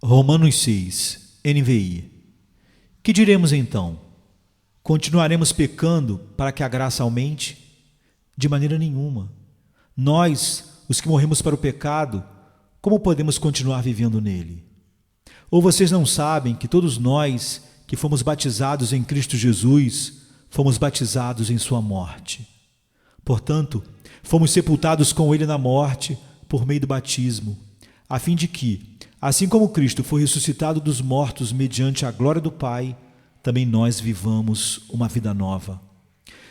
Romanos 6, NVI. Que diremos então? Continuaremos pecando para que a graça aumente? De maneira nenhuma. Nós, os que morremos para o pecado, como podemos continuar vivendo nele? Ou vocês não sabem que todos nós que fomos batizados em Cristo Jesus, fomos batizados em sua morte? Portanto, fomos sepultados com ele na morte por meio do batismo, a fim de que, assim como Cristo foi ressuscitado dos mortos mediante a glória do Pai, também nós vivamos uma vida nova.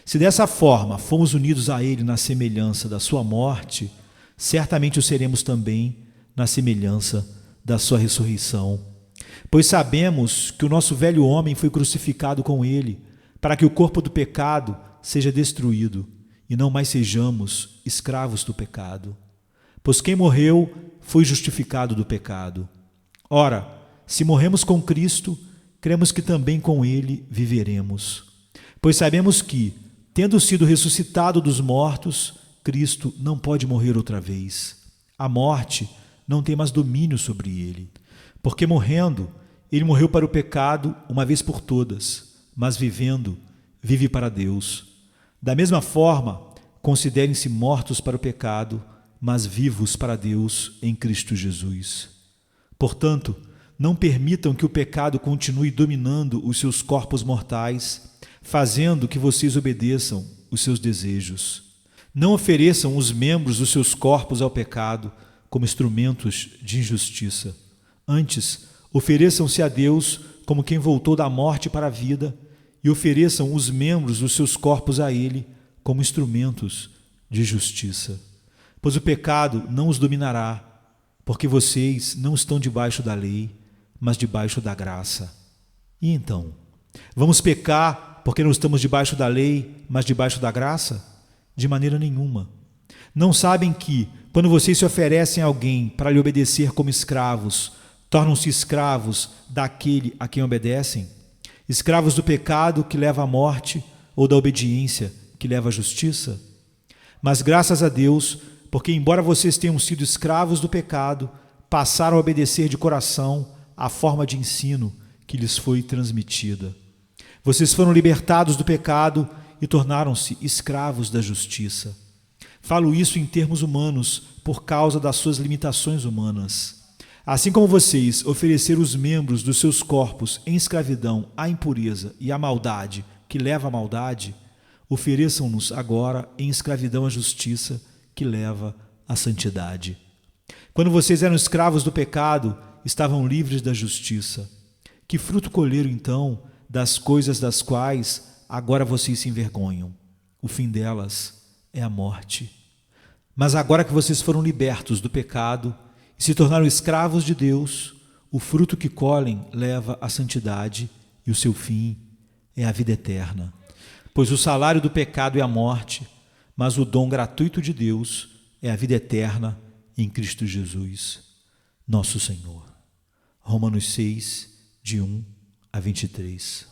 Se dessa forma fomos unidos a ele na semelhança da sua morte, certamente o seremos também na semelhança da sua ressurreição. Pois sabemos que o nosso velho homem foi crucificado com ele, para que o corpo do pecado seja destruído e não mais sejamos escravos do pecado. Pois quem morreu foi justificado do pecado. Ora, se morremos com Cristo, cremos que também com ele viveremos. Pois sabemos que, tendo sido ressuscitado dos mortos, Cristo não pode morrer outra vez. A morte não tem mais domínio sobre ele. Porque morrendo, ele morreu para o pecado uma vez por todas, mas vivendo, vive para Deus. Da mesma forma, considerem-se mortos para o pecado, mas vivos para Deus em Cristo Jesus. Portanto, não permitam que o pecado continue dominando os seus corpos mortais, fazendo que vocês obedeçam os seus desejos. Não ofereçam os membros dos seus corpos ao pecado como instrumentos de injustiça. Antes, ofereçam-se a Deus como quem voltou da morte para a vida e ofereçam os membros dos seus corpos a Ele como instrumentos de justiça. Pois o pecado não os dominará, porque vocês não estão debaixo da lei, mas debaixo da graça. E então, vamos pecar porque não estamos debaixo da lei, mas debaixo da graça? De maneira nenhuma. Não sabem que, quando vocês se oferecem a alguém para lhe obedecer como escravos, tornam-se escravos daquele a quem obedecem? Escravos do pecado que leva à morte ou da obediência que leva à justiça? Mas graças a Deus, porque embora vocês tenham sido escravos do pecado, passaram a obedecer de coração a forma de ensino que lhes foi transmitida. Vocês foram libertados do pecado e tornaram-se escravos da justiça. Falo isso em termos humanos, por causa das suas limitações humanas. Assim como vocês ofereceram os membros dos seus corpos em escravidão à impureza e à maldade que leva à maldade, ofereçam-nos agora em escravidão à justiça que leva à santidade. Quando vocês eram escravos do pecado, estavam livres da justiça. Que fruto colheram então das coisas das quais agora vocês se envergonham? O fim delas é a morte. Mas agora que vocês foram libertos do pecado e se tornaram escravos de Deus, o fruto que colhem leva à santidade e o seu fim é a vida eterna. Pois o salário do pecado é a morte, mas o dom gratuito de Deus é a vida eterna em Cristo Jesus, nosso Senhor. Romanos 6, de 1 a 23.